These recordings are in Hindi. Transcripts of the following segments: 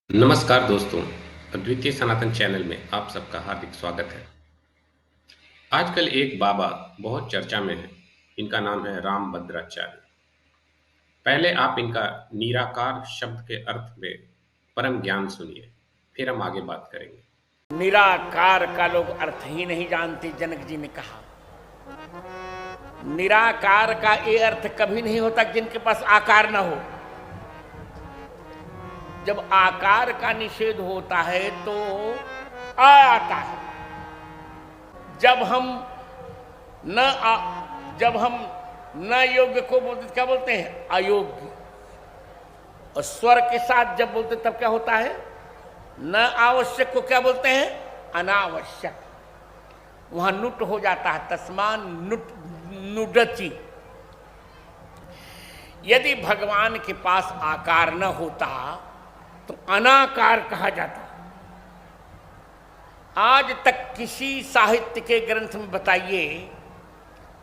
नमस्कार दोस्तों, अद्वितीय सनातन चैनल में आप सबका हार्दिक स्वागत है। आजकल एक बाबा बहुत चर्चा में हैं। इनका नाम है राम भद्राचार्य। पहले आप इनका निराकार शब्द के अर्थ में परम ज्ञान सुनिए, फिर हम आगे बात करेंगे। निराकार का लोग अर्थ ही नहीं जानते। जनक जी ने कहा निराकार का ये अर्थ कभी नहीं होता जिनके पास आकार न हो। जब आकार का निषेध होता है तो आ आता है। जब हम न आ, जब हम न योग्य को बोलते क्या बोलते हैं? अयोग्य। और स्वर के साथ जब बोलते तब क्या होता है? न आवश्यक को क्या बोलते हैं? अनावश्यक। वहां नुट हो जाता है। तस्मान नुट नुडची। यदि भगवान के पास आकार न होता तो अनाकार कहा जाता। आज तक किसी साहित्य के ग्रंथ में बताइए,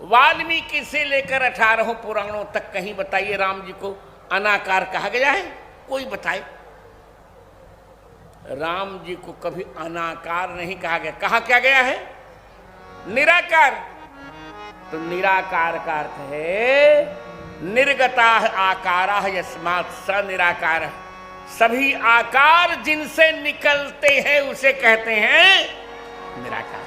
वाल्मीकि से लेकर 18 पुराणों तक कहीं बताइए राम जी को अनाकार कहा गया है? कोई बताए। राम जी को कभी अनाकार नहीं कहा गया। कहा क्या गया है? निराकार। तो निराकार का अर्थ है निर्गता आकारा यस्मात् स निराकार। सभी आकार जिनसे निकलते हैं उसे कहते हैं निराकार।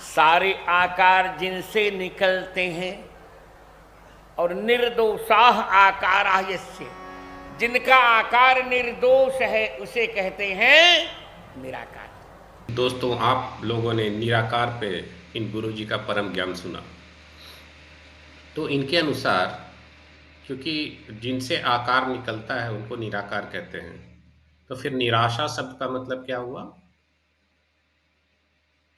सारे आकार जिनसे निकलते हैं और निर्दोषाह आकारा यस्य, जिनका आकार निर्दोष है उसे कहते हैं निराकार। दोस्तों, आप लोगों ने निराकार पे इन गुरुजी का परम ज्ञान सुना। तो इनके अनुसार, क्योंकि जिनसे आकार निकलता है उनको निराकार कहते हैं, तो फिर निराशा शब्द का मतलब क्या हुआ?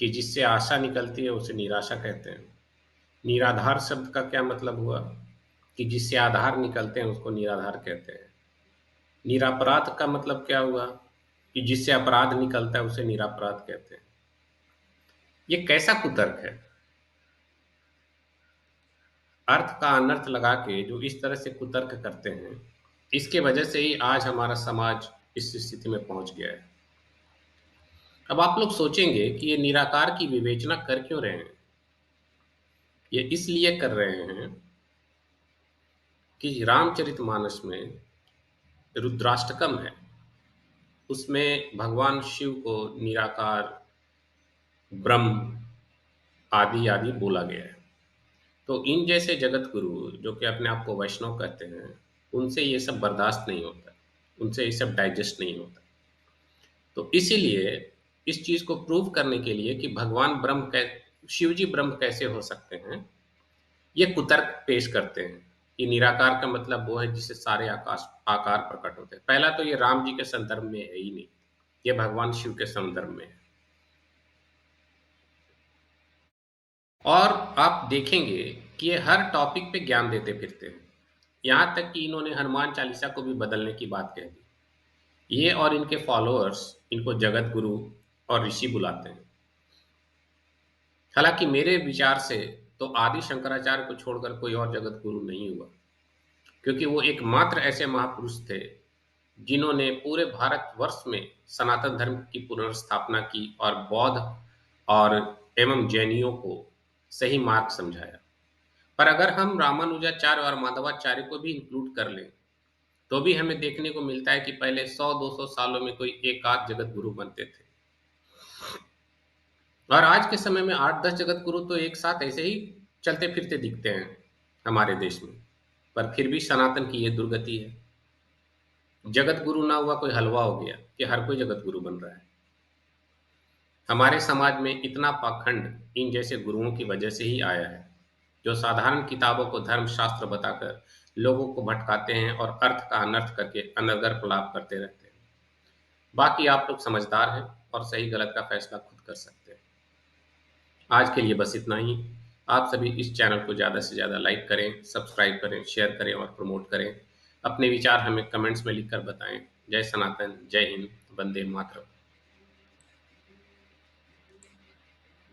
कि जिससे आशा निकलती है उसे निराशा कहते हैं। निराधार शब्द का क्या मतलब हुआ? कि जिससे आधार निकलते हैं उसको निराधार कहते हैं। निरापराध का मतलब क्या हुआ? कि जिससे अपराध निकलता है उसे निरापराध कहते हैं। ये कैसा कुतर्क है? अर्थ का अनर्थ लगा के जो इस तरह से कुतर्क करते हैं, इसके वजह से ही आज हमारा समाज इस स्थिति में पहुंच गया है। अब आप लोग सोचेंगे कि ये निराकार की विवेचना कर क्यों रहे हैं? ये इसलिए कर रहे हैं कि रामचरितमानस में रुद्राष्टकम है, उसमें भगवान शिव को निराकार, ब्रह्म, आदि आदि बोला गया है। तो इन जैसे जगत गुरु जो कि अपने आप को वैष्णव कहते हैं, उनसे ये सब बर्दाश्त नहीं होता, उनसे ये सब डाइजेस्ट नहीं होता। तो इसीलिए इस चीज को प्रूव करने के लिए कि भगवान ब्रह्म कै शिव जी ब्रह्म कैसे हो सकते हैं, ये कुतर्क पेश करते हैं कि निराकार का मतलब वो है जिससे सारे आकाश आकार प्रकट होते हैं। पहला तो ये राम जी के संदर्भ में है ही नहीं, ये भगवान शिव के संदर्भ में है। और आप देखेंगे कि ये हर टॉपिक पे ज्ञान देते फिरते हैं। यहाँ तक कि इन्होंने हनुमान चालीसा को भी बदलने की बात कह दी। ये और इनके फॉलोअर्स इनको जगत गुरु और ऋषि बुलाते हैं। हालांकि मेरे विचार से तो आदि शंकराचार्य को छोड़कर कोई और जगत गुरु नहीं हुआ, क्योंकि वो एकमात्र ऐसे महापुरुष थे जिन्होंने पूरे भारतवर्ष में सनातन धर्म की पुनर्स्थापना की और बौद्ध और एवं जैनियों को सही मार्ग समझाया। पर अगर हम रामानुजाचार्य और माधवाचार्य को भी इंक्लूड कर लें, तो भी हमें देखने को मिलता है कि पहले 100-200 सालों में कोई एक आध जगत गुरु बनते थे, और आज के समय में 8-10 जगत गुरु तो एक साथ ऐसे ही चलते फिरते दिखते हैं हमारे देश में। पर फिर भी सनातन की ये दुर्गति है। जगत गुरु ना हुआ कोई हलवा हो गया कि हर कोई जगत गुरु बन रहा है। हमारे समाज में इतना पाखंड इन जैसे गुरुओं की वजह से ही आया है, जो साधारण किताबों को धर्म शास्त्र बताकर लोगों को भटकाते हैं और अर्थ का अनर्थ करके अनर्गल प्रलाप करते रहते हैं। बाकी आप लोग समझदार हैं और सही गलत का फैसला खुद कर सकते हैं। आज के लिए बस इतना ही। आप सभी इस चैनल को ज़्यादा से ज़्यादा लाइक करें, सब्सक्राइब करें, शेयर करें और प्रमोट करें। अपने विचार हमें कमेंट्स में लिखकर बताएं। जय सनातन, जय हिंद, वंदे मातरम।